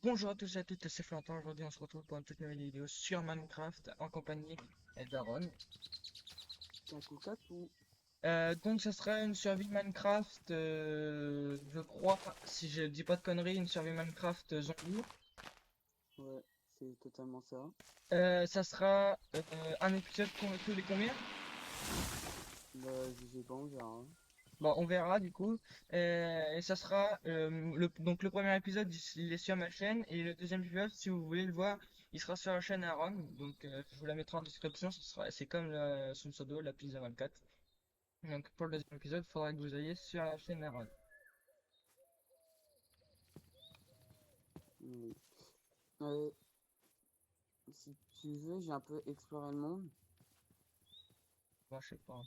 Bonjour à tous et à toutes, c'est Florentin. Aujourd'hui, on se retrouve pour une toute nouvelle vidéo sur Minecraft en compagnie d'Aaron. Coucou, coucou. Donc, ça sera une survie Minecraft, je crois, si je dis pas de conneries, une survie Minecraft zombie. Ouais, c'est totalement ça. Ça sera un épisode tous les combien? Bah, je sais pas, on verra, hein. Bon, on verra du coup. Et ça sera donc le premier épisode, il est sur ma chaîne, et le deuxième épisode, si vous voulez le voir, il sera sur la chaîne Aaron. Donc, je vous la mettrai en description. C'est comme son pseudo, la pizza 24. Donc pour le deuxième épisode, il faudra que vous ayez sur la chaîne Aaron. Oui. Euh, Si tu veux, j'ai un peu exploré le monde. Moi, je sais pas.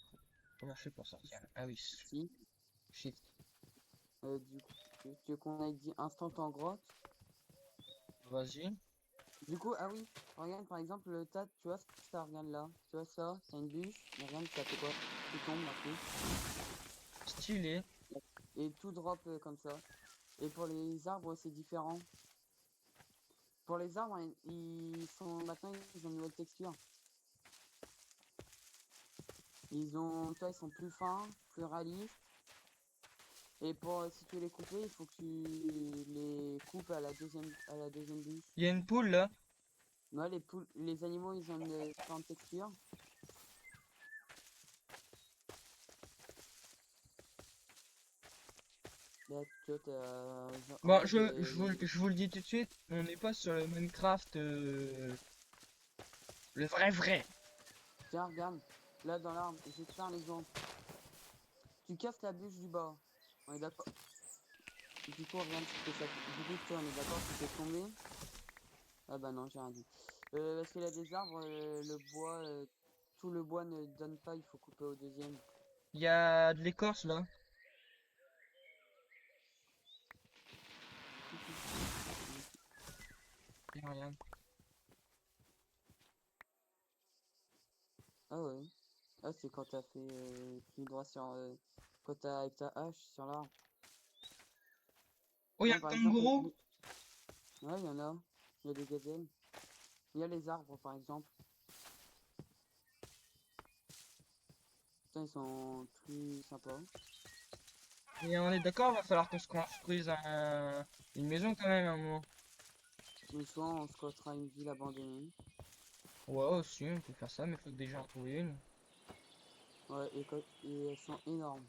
Comment je fais pour sortir? Ah oui, Si. shit. Du coup, tu veux qu'on aille dit instant en grotte. Vas-y. Du coup, ah oui, regarde par exemple le tas, tu vois ça, regarde là. Tu vois ça, t'as une bûche, mais regarde, ça fait quoi? Tout tombe d'un coup. Stylé. Et tout drop comme ça. Et pour les arbres, c'est différent. Pour les arbres, ils sont maintenant, ils ont une nouvelle texture. Toi, ils sont plus fins, plus réalistes. Et pour si tu veux les couper, il faut que tu les coupes à la deuxième bûche. Il y a une poule là. Moi, les poules, les animaux, ils ont une différente texture. Là, tu vois, en Bon, mode, je vous le dis tout de suite, on n'est pas sur le Minecraft, le vrai vrai. tiens, regarde, là dans l'arbre, je vais te faire un exemple. Tu casses la bûche du bas. On est d'accord. Du coup, regarde ce que ça. Du coup, toi, on est d'accord, tu fais tomber. Ah bah non, j'ai rien dit. Parce qu'il y a des arbres, le bois, tout le bois ne donne pas, il faut couper au deuxième. Il y a de l'écorce là. Il y a rien. Ah ouais. Ah, c'est quand t'as fait tout droit sur. Quand t'as avec ta hache sur l'arbre. Oh, il y a Tiens, un par exemple, kangourou. ouais, il y en a. Il y a des gazelles. Il y a les arbres, par exemple. Putain, ils sont plus sympas. Et on est d'accord, va falloir qu'on se construise une maison quand même à un moment. Mais soit on squattera une ville abandonnée. Ouais, aussi, on peut faire ça, mais il faut déjà en trouver une. Ouais, et elles sont énormes.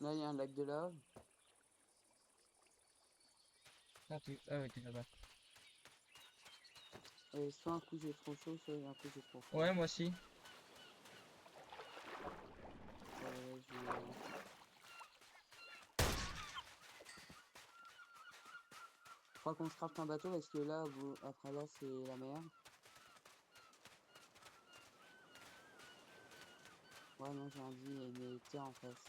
Là, il y a un lac de lave. Ah ouais, t'es là-bas. Et soit un coup j'ai trop chaud, soit un coup j'ai trop froid. Ouais, moi aussi. Je vais Je crois qu'on se craft un bateau parce que là, après là, c'est la mer. Ouais, non, j'ai un dit, il y a une terre en face.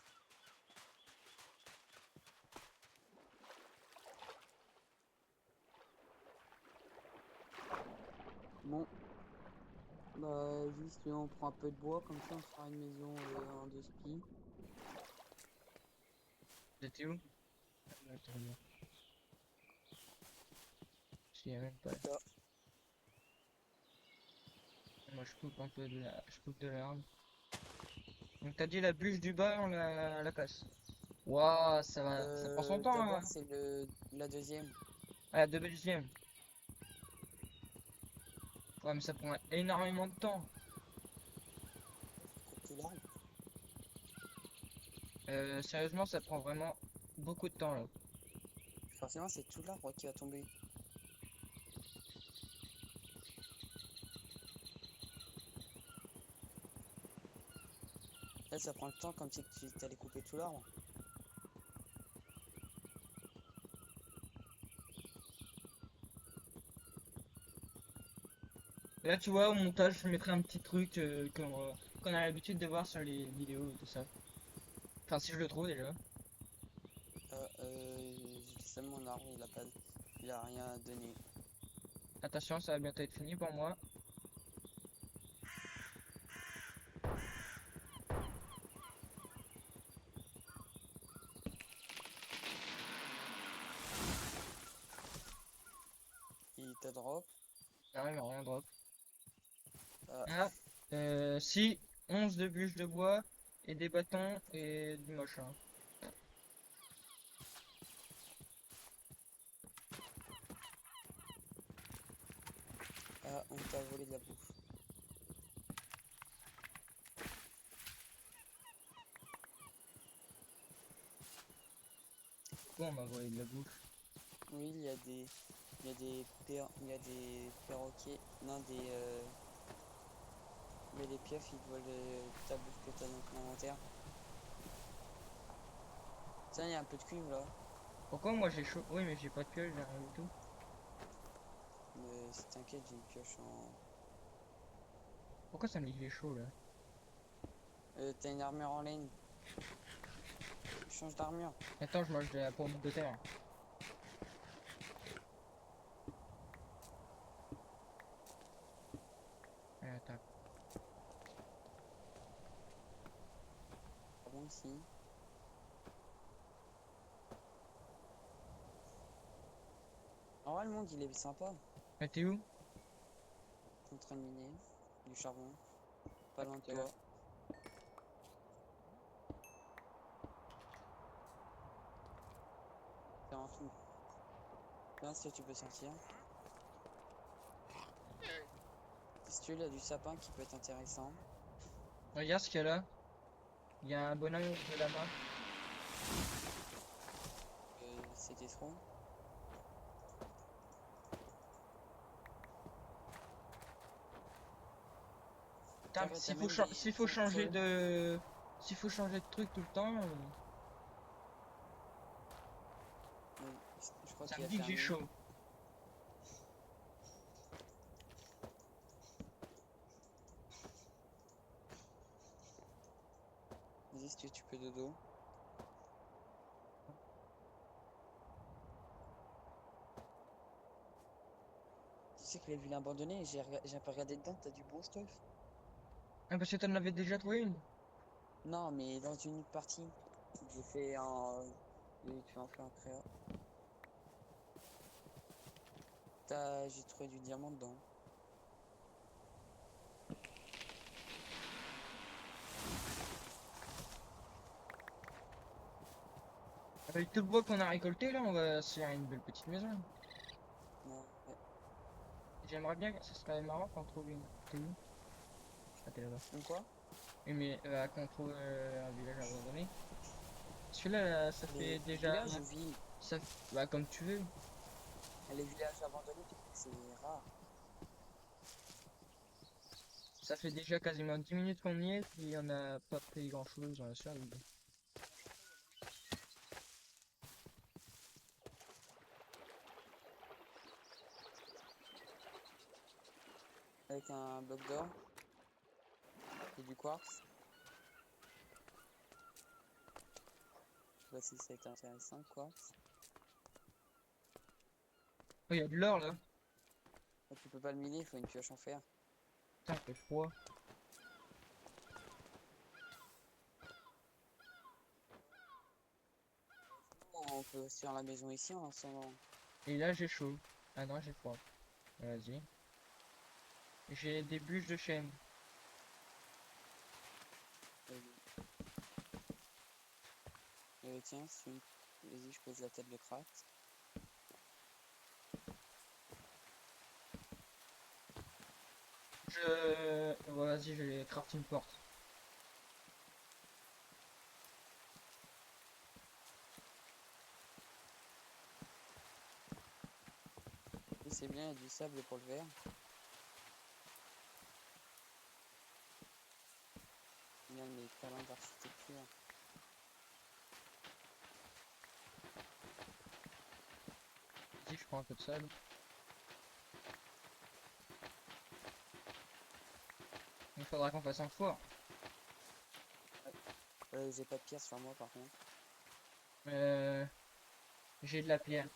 Bon, bah, juste, on prend un peu de bois, comme ça, on se fera une maison en deux spies. T'étais où? Attends, regarde. J'y ai même pas. Ça. Moi, je coupe un peu je coupe de l'herbe. Donc, t'as dit la bûche du bas, la casse. Waouh, ça prend son temps, D'abord, hein. c'est la deuxième. Ah, la deuxième. Ouais, mais ça prend énormément de temps. Coupe tout l'arbre. Sérieusement, ça prend vraiment beaucoup de temps, là. Forcément, c'est tout l'arbre qui va tomber. Là, ça prend le temps comme si tu allais couper tout l'arbre. Et là, tu vois, au montage, je mettrai un petit truc qu'on a l'habitude de voir sur les vidéos et tout ça. Enfin, si je le trouve déjà. J'ai seulement mon arbre, il a pas, il a rien à donner. Attention, ça va bientôt être fini pour moi. drop. Ah ouais, mais rien drop. Ah, Ah, si, 11 de bûches de bois et des bâtons et du machin. on t'a volé de la bouffe. Pourquoi on m'a volé de la bouffe? Oui, il y a des perroquets, non, il y a des pieuvres, ils volent ta bouffe que t'as dans ton inventaire. Tiens, il y a un peu de cuivre là. Pourquoi moi j'ai chaud? Oui, mais j'ai pas de pioche, j'ai rien du tout. Mais si t'inquiète, j'ai une pioche en. Pourquoi ça me dit que j'ai chaud là? T'as une armure en laine. Change d'armure. Attends, je mange de la pomme de terre. Attends. Bon, ici. En vrai, le monde, il est sympa. Mais t'es où? T'es en train de miner du charbon. Pas loin de Ok. toi. T'es en tout. Là, si tu peux sortir. Si tu veux, il y a du sapin qui peut être intéressant. Regarde ce qu'il y a là. Il y a un bonhomme de la main. C'était trop. Putain, mais T'as même des s'il faut trous de changer creux. de... S'il faut changer de truc tout le temps, Oui, je crois ça qu'il me a dit que j'ai fermé. chaud. Vas-y, si tu peux dodo. Tu sais que les villes abandonnées, j'ai un peu regardé dedans, t'as du bon stuff. Ah, parce que t'en avais déjà trouvé une. Non, mais dans une autre partie, j'ai fait un. Tu en fais un créa. J'ai trouvé du diamant dedans. Avec tout le bois qu'on a récolté, là, on va se faire une belle petite maison. Ouais. J'aimerais bien, ça serait marrant qu'on trouve une. T'es où? Ah, t'es là-bas. Donc quoi? Oui, mais qu'on trouve un village abandonné. Celui-là, là, ça fait Les déjà. villages ou villes? Ça, bah, comme tu veux. Les villages abandonnés, c'est rare. Ça fait déjà quasiment 10 minutes qu'on y est, puis on n'a pas pris grand-chose dans la survie. Avec un bloc d'or et du quartz. Je sais pas si ça a été intéressant, le quartz. Oh, il y a de l'or, là. Ah, tu peux pas le miner, il faut une pioche en fer. Putain, il fait froid. On peut se faire la maison ici en attendant. Et là, j'ai chaud. Ah non, j'ai froid. Vas-y. J'ai des bûches de chêne. Tiens, vas-y, je pose la tête de craft. Vas-y, je vais crafter une porte. Oui, c'est bien, il y a du sable pour le verre. Bien mes talents d'architecture. Vas-y, je prends un peu de sable. Il faudra qu'on fasse un fort. J'ai pas de pierre sur moi par contre. Euh, j'ai de la pierre.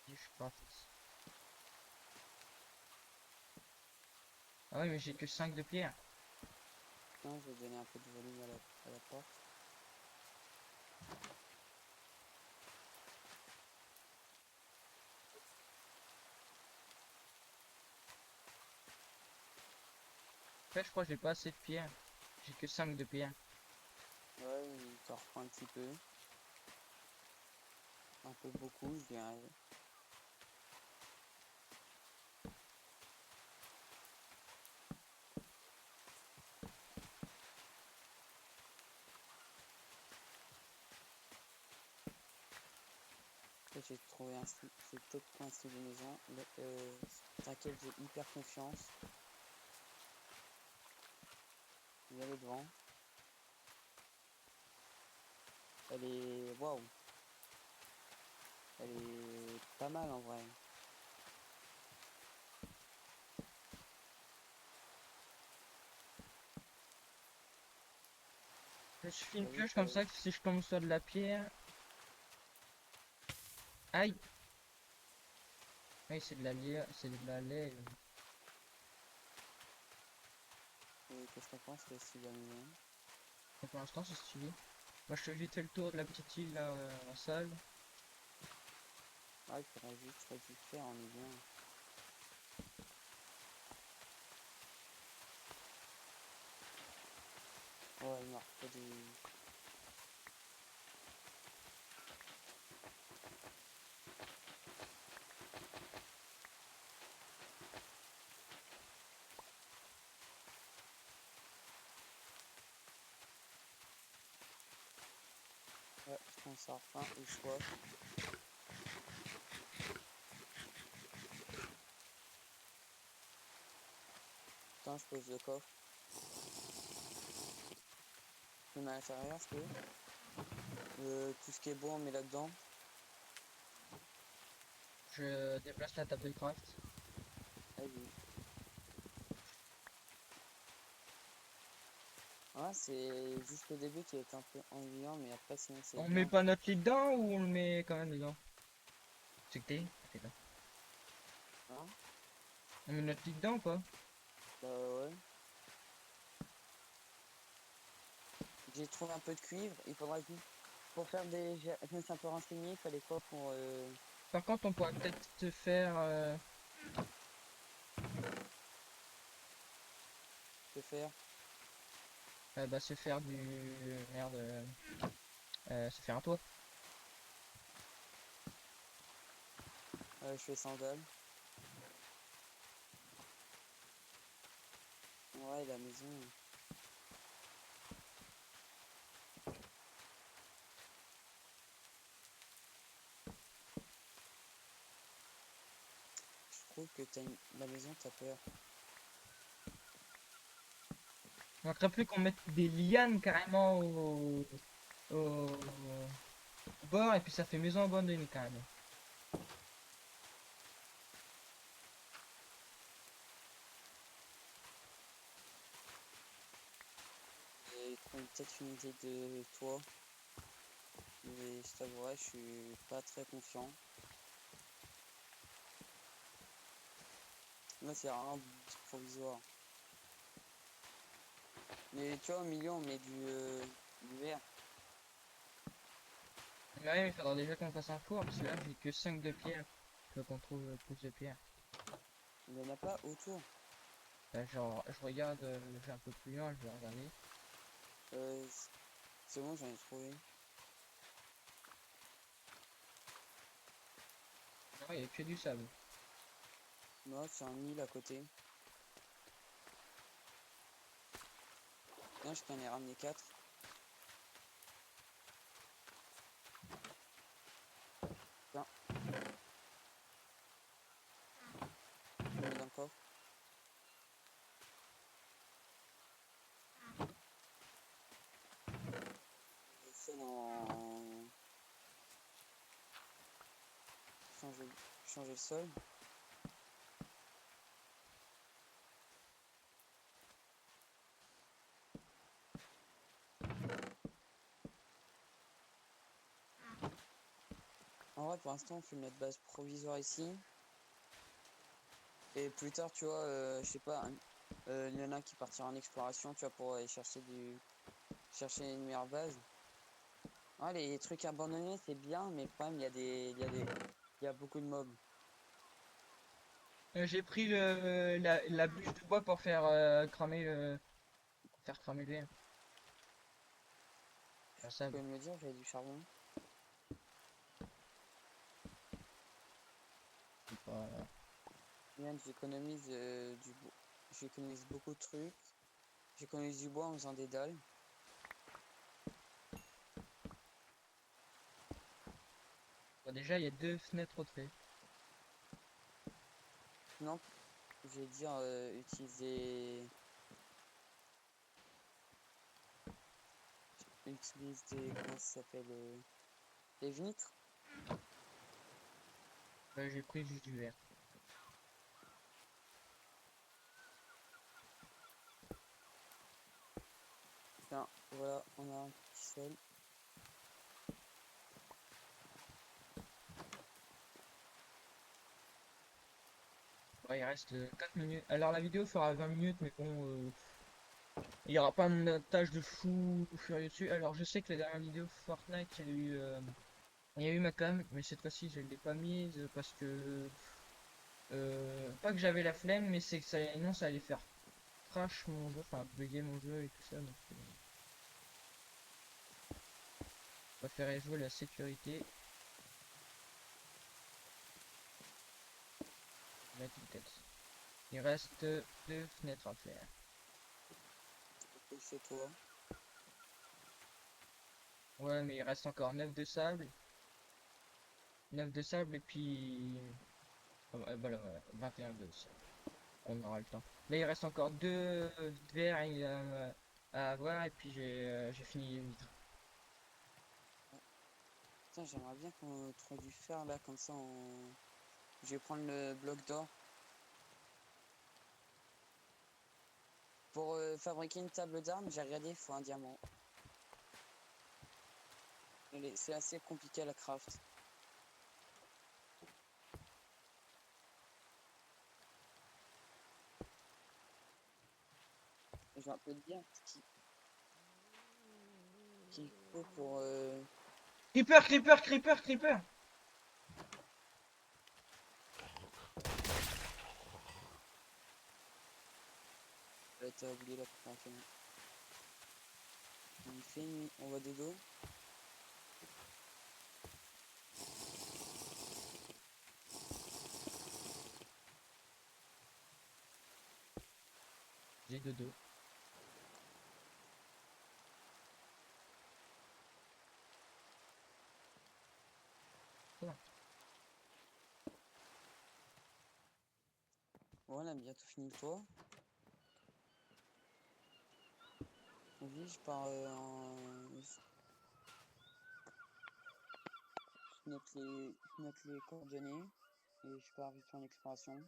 Vas-y, je craft. Ah oui, mais j'ai que 5 de pierre. Tiens, je vais donner un peu de volume à la porte. Après, je crois que j'ai pas assez de pierres. J'ai que 5 de pierres. Ouais, il t'en reprend un petit peu. Un peu beaucoup, je dirais. Après, j'ai trouvé un style, c'est peut-être pas un style de maison, sur laquelle j'ai hyper confiance. Il y a le devant. Elle est, waouh, elle est pas mal en vrai. Je fais une J'avoue pioche que comme ça que si je tombe sur de la pierre. Aïe! Oui, c'est de la lierre, c'est de la laine. qu'est-ce qu'on pense de ce style de maison? Et pour l'instant, c'est stylé. Moi, je te vite fait le tour de la petite île là en salle. Ah, il faudrait juste pas du faire, on est bien. Ouais, il marque pas des. Ouais, je pense à faim ou soif. Putain, je pose le coffre. Je mets à l'intérieur, je peux. Tout ce qui est bon, on met là-dedans. Je déplace la table de craft. Vas-y. Ouais, c'est juste le début qui est un peu ennuyant, mais après, sinon, c'est On met bien. pas notre lit dedans ou on le met quand même dedans? C'est que t'es là. Hein? On met notre lit dedans ou pas? Bah ouais. J'ai trouvé un peu de cuivre. Il faudra juste. Pour faire des. Je me suis un peu renseigné. Il fallait quoi pour Par contre, on pourrait peut-être te faire, se faire? bah, se faire du merde, se faire un toit. Je fais sandales. Ouais, la maison. Je trouve que la maison, t'as peur. Il manquerait plus qu'on mette des lianes carrément au bord et puis ça fait maison abandonnée carrément. J'ai trouvé peut-être une idée de toi. Mais je t'avouerai, je suis pas très confiant. Là, c'est vraiment provisoire. Mais tu vois, au milieu, on met du verre. Mais ouais, il faudra déjà qu'on fasse un four parce que là j'ai que 5 de pierre. Il faut qu'on trouve plus de pierre. Il n'y en a pas autour. Bah, genre, je regarde, je vais un peu plus loin, je vais regarder. Euh, c'est bon, j'en ai trouvé. Non, il y a que du sable. Moi, c'est un île à côté. Tiens, je t'en ai ramené 4. Tiens, je le mets dans le coffre. Je fais dans... changer le sol. En vrai, pour l'instant, on fait notre base provisoire ici. Et plus tard, tu vois, je sais pas, il y en a qui partira en exploration, tu vois, pour aller chercher une meilleure base. Ouais, les trucs abandonnés, c'est bien, mais le problème, il y a beaucoup de mobs. J'ai pris la bûche de bois pour faire cramer le Tu sable. peux me le dire, j'avais du charbon. C'est pas- Bien, j'économise beaucoup de trucs. J'économise du bois en faisant des dalles. Bon, déjà, il y a 2 fenêtres au trait. Non, je vais dire utilise des, comment ça s'appelle, des vitres. J'ai pris juste du verre. Tiens, voilà, on a un petit sol. Ouais, il reste 4 minutes. Alors, la vidéo fera 20 minutes, mais bon, il n'y aura pas un montage de fou furieux dessus. Alors, je sais que la dernière vidéo Fortnite, il y a eu ma cam, mais cette fois-ci, je ne l'ai pas mise parce que. Pas que j'avais la flemme, mais c'est que non, ça allait faire crash mon jeu, enfin, bugger mon jeu et tout ça. Donc, je préférais jouer la sécurité. Mettre une tête. Il reste 2 fenêtres à faire. Et c'est toi. Ouais, mais il reste encore 9 de sable. 9 de sable et puis. Voilà, voilà, 21 de sable. On aura le temps. Là, il reste encore 2 verres à avoir et puis j'ai fini les vitres. Putain, j'aimerais bien qu'on trouve du fer là, comme ça je vais prendre le bloc d'or. Pour fabriquer une table d'armes, j'ai regardé, il faut un diamant. C'est assez compliqué à la craft. Je vais un peu te dire qu'il faut pour... Creeper, creeper, creeper, creeper! t'as oublié la préparation. On fait nuit, on va dodo. J'ai de dos. Voilà. Voilà, bientôt fini le toit. Vas-y, je pars je note les coordonnées et je pars vite en exploration.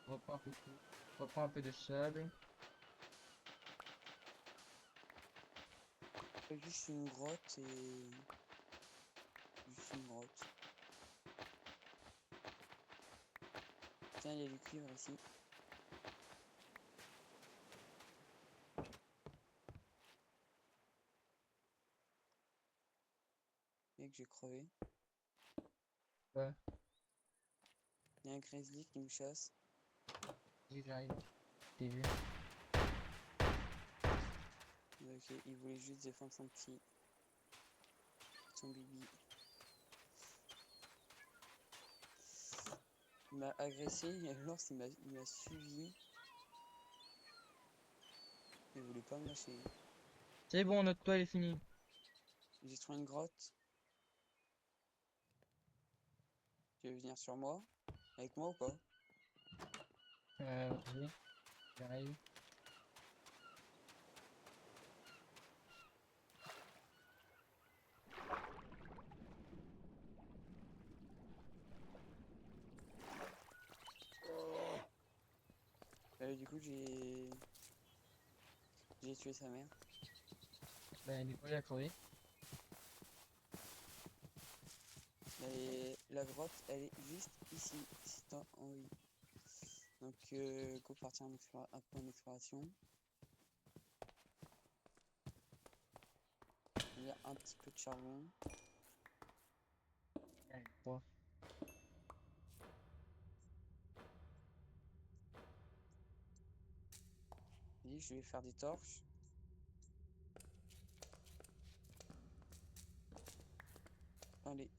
Reprends un peu de sable. Fais juste une grotte et... Juste une grotte. Tiens, il y a du cuivre ici. Et que j'ai crevé. Ouais, Il y a un grizzly qui me chasse. j'arrive. T'es vu. Ok, il voulait juste défendre son bibi. Il m'a agressé, et alors il m'a suivi. Il voulait pas me lâcher. C'est bon, notre toile est finie. J'ai trouvé une grotte. Tu veux venir sur moi? Avec moi ou pas? Oui, j'arrive. Du coup, j'ai tué sa mère. Ben, du coup, j'ai crevé. Et la grotte, elle est juste ici, si t'as envie. Donc, go partir un peu en exploration. Il y a un petit peu de charbon. Allez, bon. Et je vais faire des torches. Allez.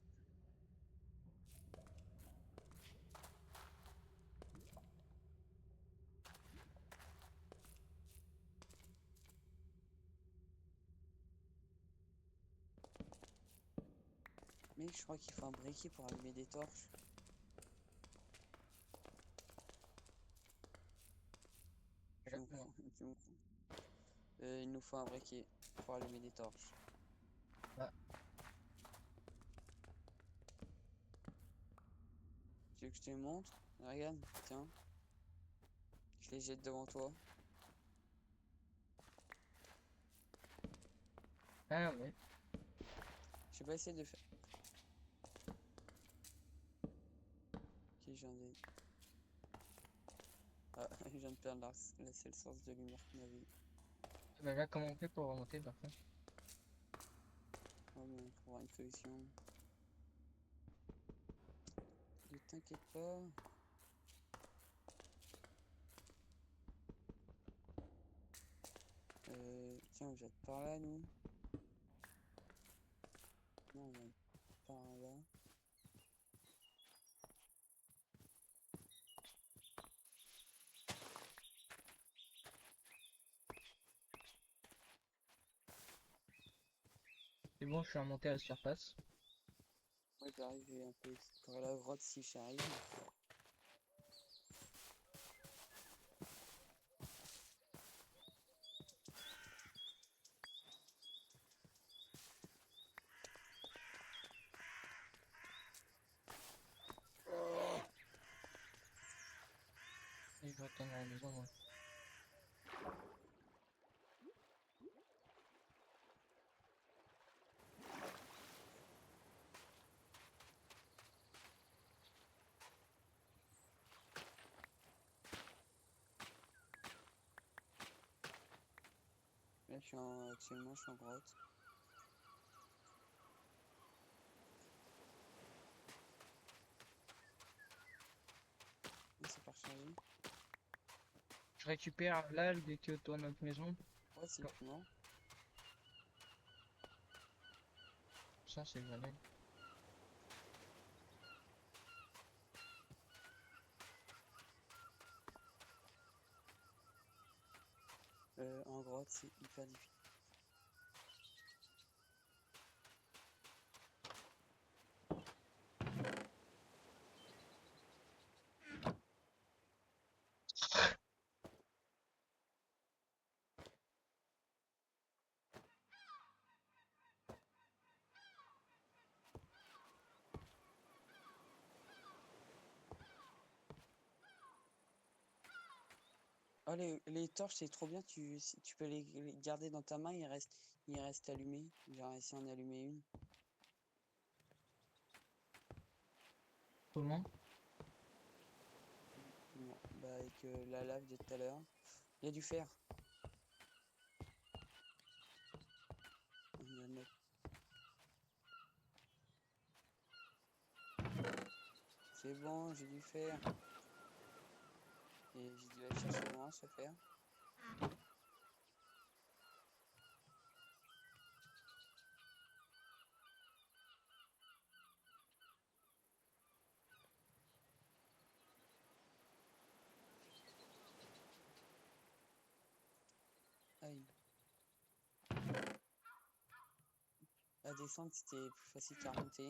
Mais je crois qu'il faut un briquet pour allumer des torches. Tu me Exactement. tu me il nous faut un briquet pour allumer des torches. Ah, Tu veux que je te montre? Regarde, tiens, je les jette devant toi. ah ouais. Je vais pas essayer de faire. Ok, j'en ai. Ah, je viens de perdre la seule source de lumière qu'on avait. Bah là, comment on fait pour remonter par contre? Oh, mais on trouvera une solution. Ne t'inquiète pas. Tiens, on jette par là, nous. Non, on vient par là. C'est bon, je suis remonté à la surface. Moi, j'arrive, je vais un peu explorer la grotte si j'arrive. Et je retourne à la maison, moi. Là, actuellement, je suis en grotte. Ah, c'est pas rechargé. Je récupère l'algue qui est autour de notre maison. Ouais, c'est mort. Ça, c'est vrai. En grotte, c'est hyper difficile. Oh, les torches, c'est trop bien. Tu peux les garder dans ta main, ils restent allumés. Genre, ici, on a allumé une. Comment? Bon, bah, avec la lave de tout à l'heure. Il y a du fer. On va le mettre. C'est bon, j'ai du fer. Et j'ai dû aller chercher loin, ce fer. Aïe. La descente, c'était plus facile qu'à remonter.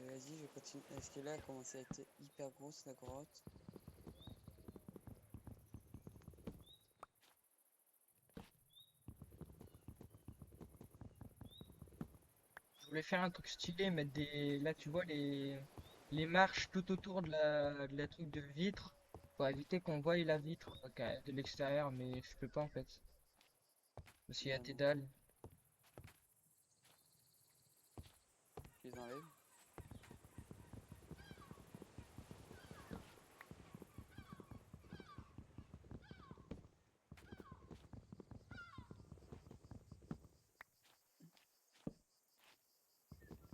Vas-y, je continue. Parce que là, elle commence à être hyper grosse, la grotte. Je voulais faire un truc stylé, mettre des. Là, tu vois les marches tout autour de la truc de vitre pour éviter qu'on voie la vitre de l'extérieur, mais je peux pas en fait. Parce qu'il y a tes Également. dalles. Je les enlève.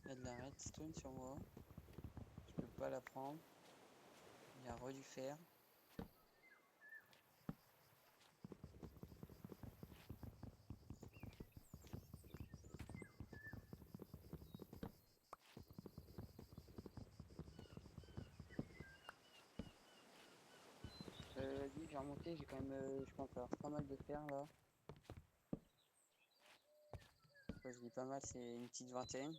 Il y a de la redstone sur moi. Je peux pas la prendre. Il y a re du fer. Vas-y, je vais remonter. J'ai quand même, je pense avoir pas mal de fer là. Quand je dis pas mal, c'est une petite vingtaine.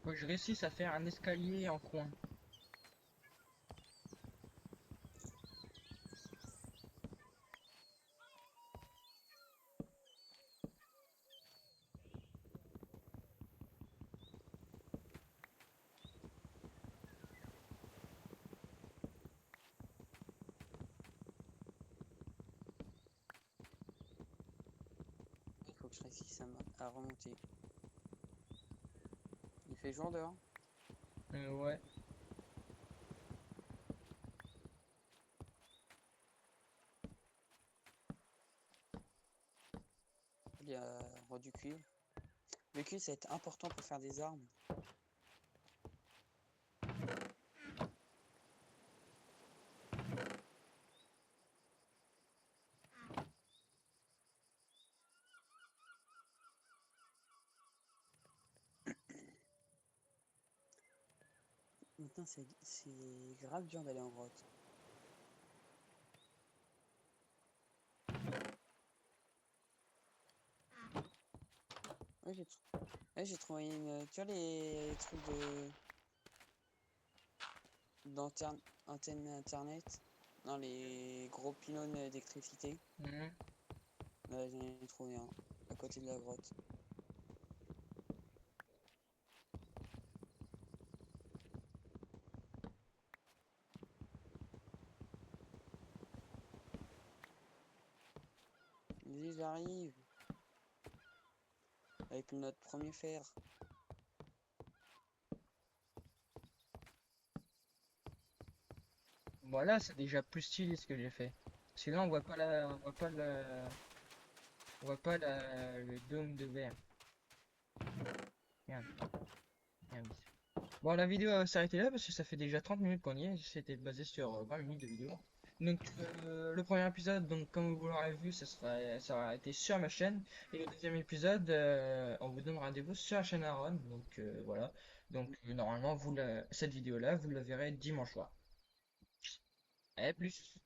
Faut que je réussisse à faire un escalier en coin. Il faut que je réussisse à remonter. Il fait jour dehors. Ouais. Il y a re du cuivre. Le cuivre, ça va être important pour faire des armes. Maintenant, c'est grave dur d'aller en grotte. Ouais, j'ai trouvé une. Tu vois les trucs d'antenne internet? Non, les gros pylônes d'électricité. Mhm. Là, j'en ai trouvé un à côté de la grotte. Vas-y, j'arrive avec notre premier fer. Voilà, c'est déjà plus stylé ce que j'ai fait. Parce que là, on voit pas le dôme de verre. Regarde, regarde ici. Bon, la vidéo va s'arrêter là parce que ça fait déjà 30 minutes qu'on y est. C'était basé sur 20 minutes de vidéo. Donc, le premier épisode, donc, comme vous l'aurez vu, ça aura été sur ma chaîne. Et le deuxième épisode, on vous donne rendez-vous sur la chaîne Aaron. Donc, voilà. Donc, normalement, cette vidéo-là, vous la verrez dimanche soir. Et plus.